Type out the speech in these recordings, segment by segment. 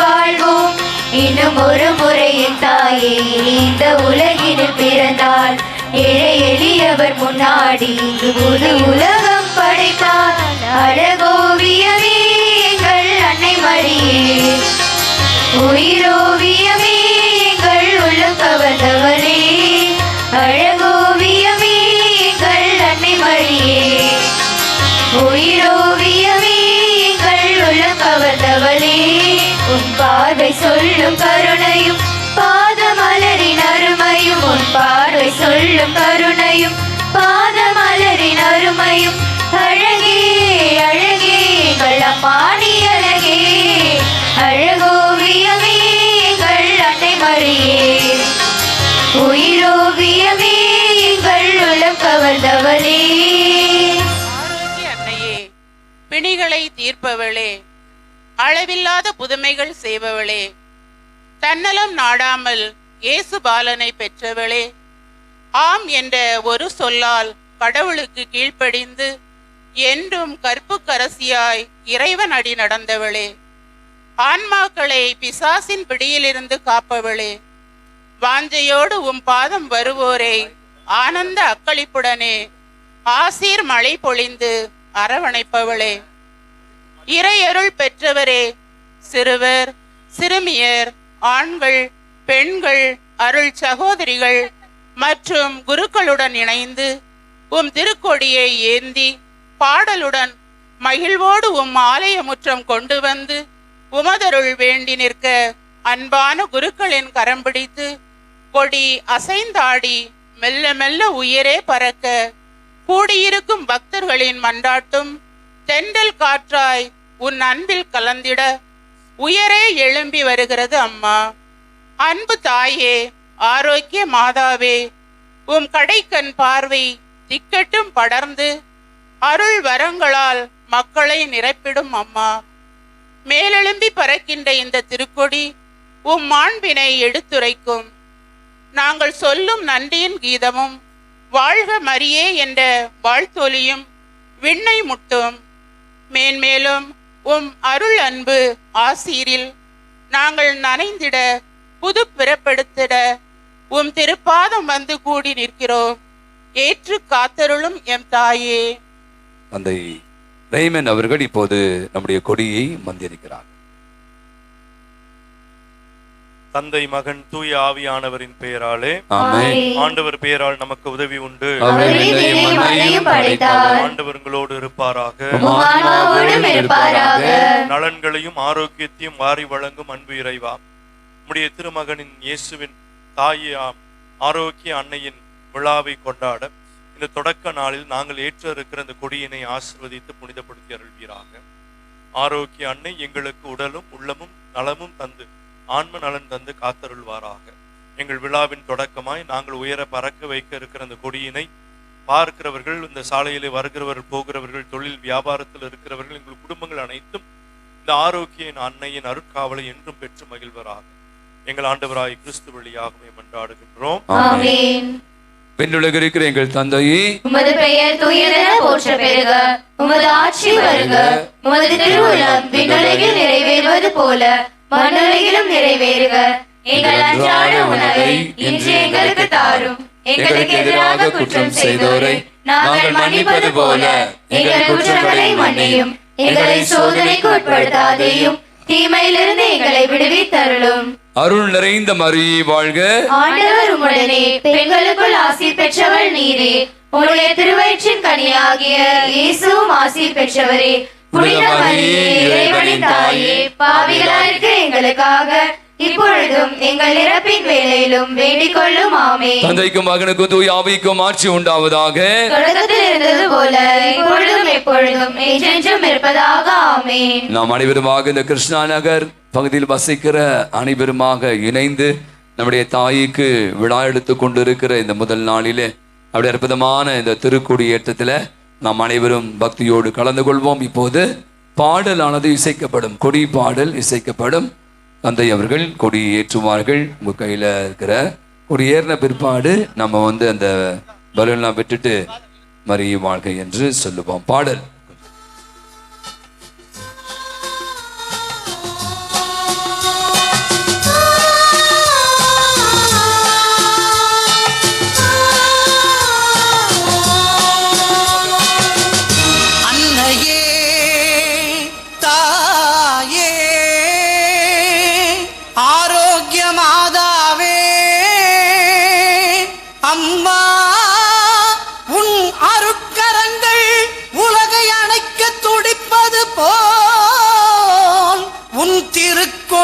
வாழ்வோம். இன்னும் ஒரு முறை என் தாயே இந்த உலகினில் பிறந்தாள். ஏழை எளியவர் முன்னாடி புது உலகம் படைத்தார். அழகோவியமே எங்கள் அன்னை மரியே, உயிரோவியமே எங்கள் உள்ளம் கவர்ந்தவளே. அழகோவியமே எங்கள் அன்னை மரியே, உயிரோவியமே எங்கள் உள்ளம் கவர்ந்தவளே. உன் பார்வை சொல்லும் கருணையும் பாதமலரின் அருமையும், உன் பார்வை சொல்லும் கருணையும் பாதமலரின் அருமையும். அழகே அழகே எங்கள் அம்மாணி அழகே, அழகோவியமே எங்கள் அன்னை மரியே, உயிரோவியமே எங்கள் உள்ளம் கவர்ந்தவளே. அன்னையே, பிணிகளை தீர்ப்பவளே, அளவில்லாத புதுமைகள் செய்பவளே, தன்னலம் நாடாமல் இயேசு பாலனை பெற்றவளே, ஆம் என்ற ஒரு சொல்லால் கடவுளுக்கு கீழ்ப்படிந்து என்றும் கற்புக்கரசியாய் இறைவன் அடி நடந்தவளே, ஆன்மாக்களை பிசாசின் பிடியிலிருந்து காப்பவளே, வாஞ்சையோடு உம் பாதம் வருவோரை ஆனந்த அக்களிப்புடனே ஆசீர் மழை பொழிந்து அரவணைப்பவளே, இறையருள் பெற்றவரே, சிறுவர் சிறுமியர் ஆண்கள் பெண்கள் அருள் சகோதரிகள் மற்றும் குருக்களுடன் இணைந்து உம் திருக்கொடியை ஏந்தி பாடலுடன் மகிழ்வோடு உம் ஆலய முற்றம் கொண்டு வந்து உமதருள் வேண்டி நிற்க அன்பான குருக்களின் கரம் பிடித்து கொடி அசைந்தாடி மெல்ல மெல்ல உயரே பறக்க கூடியிருக்கும் பக்தர்களின் மன்றாட்டும் தென்றல் காற்றாய் உன் அன்பில் கலந்திட உயரே எழும்பி வருகிறது அம்மா. அன்பு தாயே, ஆரோக்கிய மாதாவே, உம் கடைக்கண் பார்வை திக்கட்டும் படர்ந்து அருள் வரங்களால் மக்களை நிரப்பிடும் அம்மா. மேலெழும்பி பறக்கின்ற இந்த திருக்கொடி உம் மாண்பினை எடுத்துரைக்கும். நாங்கள் சொல்லும் நன்றியின் கீதமும் வாழ்க மரியே என்ற வாழ்த்தொலியும் விண்ணை முட்டும். மேன்மேலும் உம் அருள் அன்பு ஆசீரில் நாங்கள் நனைந்திட புது பிறப்பெடுத்திட உம் திருப்பாதம் வந்து கூடி நிற்கிறோம். ஏற்று காத்தருளும் எம் தாயே. தந்தை ரெய்மன் அவர்கள் இப்போது நம்முடைய கொடியை மந்திரிக்கிறார். தந்தை மகன் தூய ஆவியானவரின் பெயராலே ஆண்டவர் பெயரால் நமக்கு உதவி உண்டு. ஆண்டவர்களோடு இருப்பாராக. நலன்களையும் ஆரோக்கியத்தையும் வாரி வழங்கும் அன்பு இறைவா, நம்முடைய திருமகனின் இயேசுவின் தாயாம் ஆரோக்கிய அன்னையின் விழாவை கொண்டாட இந்த தொடக்க நாளில் நாங்கள் ஏற்ற இருக்கிற இந்த கொடியினை ஆசிர்வதித்து புனிதப்படுத்தி அருள்வீராக. ஆரோக்கிய அன்னை எங்களுக்கு உடலும் உள்ளமும் நலமும் தந்து ஆன்ம நலன் தந்து காத்தருள்வாராக. எங்கள் விழாவின் தொடக்கமாய் நாங்கள் உயர பறக்க வைக்க இருக்கிற அந்த கொடியினை பார்க்கிறவர்கள், இந்த சாலையிலே வருகிறவர்கள் போகிறவர்கள், தொழில் வியாபாரத்தில் இருக்கிறவர்கள், எங்கள் குடும்பங்கள் அனைத்தும் இந்த ஆரோக்கிய அன்னையின் அருட்காவலை என்றும் பெற்று மகிழ்வராக. எங்கள் ஆண்டவராய் கிறிஸ்து வழியாகவே மன்றாடுகின்றோம். விண்ணுலகில் இருக்கிற எங்கள் தந்தையே, உமது பெயர் தூயதென போற்ற பெறுக. உமது ஆட்சி வருக. உமது திருவுளம் விண்ணுலகில் நிறைவேறுவது போல மண்ணுலகிலும் நிறைவேறுக. எங்கள் அன்றாட உணவை இன்று எங்களுக்கு தாரும். எங்களுக்கு எதிராக குற்றம் செய்தோரை நாங்கள் மன்னிப்பது போல எங்கள் குற்றங்களை மன்னியும். எங்களை சோதனைக்கு உட்படுத்தாதேயும், தீமையிலிருந்து எங்களை விடுவித்தருளும். அருள் நிறைந்த மரியே வாழ்க. ஆண்டவர் உம்முடனே, பெண்களுக்குள் ஆசீர் பெற்றவள் நீரே. உம்முடைய திருவயிற்றின் கனியாகிய இயேசுவும் ஆசீர் பெற்றவரே. புனித மரியே, இறைவனின் தாயே, பாவிகளாயிருக்கிற எங்களுக்காக இப்பொழுதும் எங்கள் இறப்பின் வேளையிலும் வேண்டிக் கொள்ளும். ஆமென். தந்தைக்கும் மகனுக்கும் தூய ஆவிக்கும் ஆட்சி உண்டாவதாக. தொடக்கத்தில் இருந்தது போல இப்பொழுதும் எப்பொழுதும் என்றென்றும் இருப்பதாக. ஆமென். நாம் அனைவருமாக இந்த கிருஷ்ணா நகர் பகுதியில் வசிக்கிற அனைவருமாக இணைந்து நம்முடைய தாய்க்கு விழா எடுத்து கொண்டிருக்கிற இந்த முதல் நாளிலே அப்படி அற்புதமான இந்த திருக்கொடியேற்றத்தில் நாம் அனைவரும் பக்தியோடு கலந்து கொள்வோம். இப்போது பாடலானது இசைக்கப்படும், கொடி பாடல் இசைக்கப்படும். தந்தை அவர்கள் கொடி ஏற்றுவார்கள். உங்கள் கையில் இருக்கிற கொடி ஏறின பிற்பாடு நம்ம அந்த பலூன்லாம் விட்டுட்டு மரி வாழ்க்கை என்று சொல்லுவோம். பாடல்.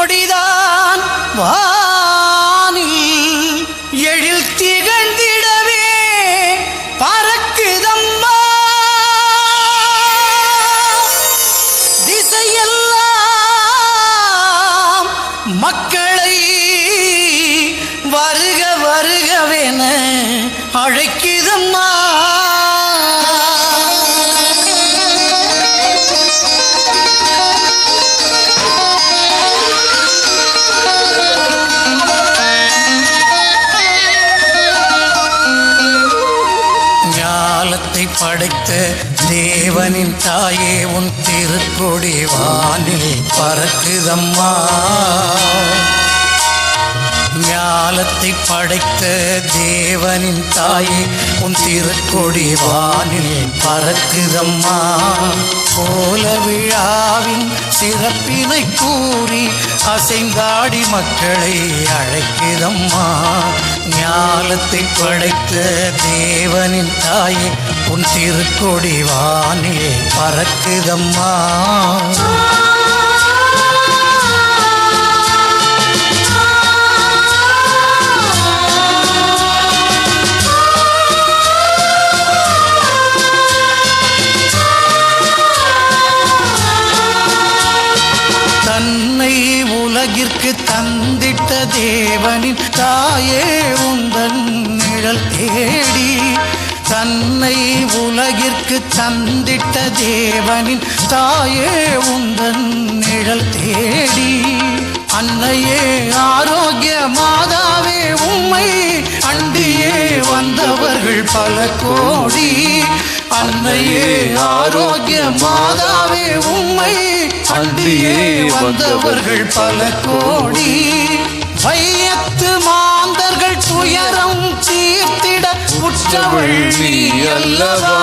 கொடிதான் வானில் எழில் திகழ்ந்திடவே பறக்குதம்மா. திசையெல்லாம் மக்களை வருக வருகவென அழைக்குதம்மா. ஞாலத்தை படைத்த தேவனின் தாயே உன் திருக்கொடி வானில் பறக்குதம்மா. ஞாலத்தை படைத்த தேவனின் தாயே உன் திருக்கொடி வானில் பறக்குதம்மா. கோல விழாவின் சிறப்பினை கூறி அசைந்தாடி மக்களை அழைக்குதம்மா. ஞாலத்தை படைத்த தேவனின் தாயே உன் திருக்கொடி வானில் பறக்குதம்மா. தன்னை உலகிற்கு தந்திட்ட தேவனின் தாயே உந்தன் நிழல் தேடி. தன்னை உலகிற்கு தந்திட்ட தேவனின் தாயே உந்தன் நிழல் தேடி. அன்னையே ஆரோக்கிய மாதாவே உம்மை அண்டியே வந்தவர்கள் பல கோடி. அன்னையே ஆரோக்கிய மாதாவே உம்மை அண்டியே வந்தவர்கள் பல கோடி. வையத்து மாந்தர்கள் துயரம் தீர்த்திட உற்றவள் நீ அல்லவா.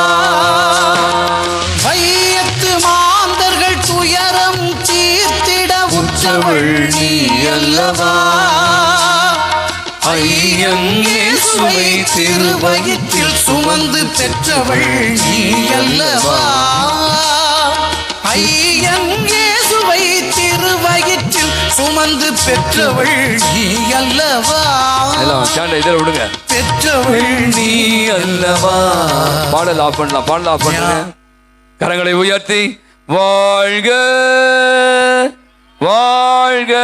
வையத்து மாந்தர்கள் துயரம் தீர்த்திட உற்றவள் நீ அல்லவா. ஐயன் இயேசுவை திருவயிற்றில் சுமந்து பெற்றவள் நீ அல்லவா. ஐயன் இயேசுவை திருவயிற்றில் சுமந்து பெற்றவள் நீ அல்லவா. விடுங்க, பெற்றவள் நீ அல்லவா. பாடல் ஆஃப் பண்ணலாம், பாடல் ஆஃப் பண்ணுங்க. கரங்களை உயர்த்தி வாழ்க வாழ்க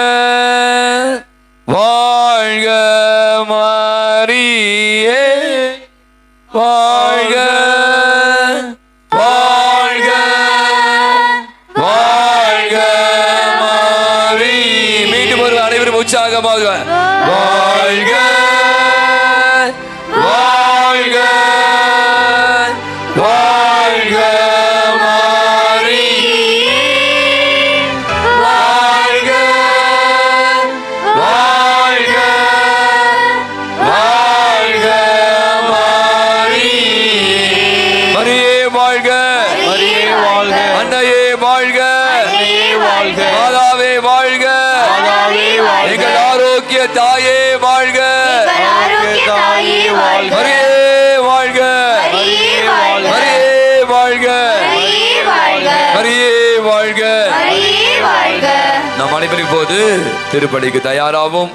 வாழ்க மரியே வாழ்க வாழ்க வாழ்க மரி. மீண்டும் ஒரு அனைவரும் உற்சாகமாக வாழ்க வாழ்க வாழ்க மரி வாழ்க வாழ்க வாழ்க மரி. மரியே வாழ்க, மரியே வாழ்க, அன்னையே வாழ்க, அன்னையே வாழ்க, மாதாவே வாழ்க, மாதாவே வாழ்க, எங்கள் ஆரோக்கிய தாயே வாழ்க, ஆரோக்கிய தாயே வாழ்க. மரியே வாழ்க, மரியே வாழ்க, மரியே வாழ்க, மரியே வாழ்க. மரியே வாழ்க. மரியே வாழ்க. நாம் அனைவரும் இப்போது திருப்பலிக்கு தயாராகும்.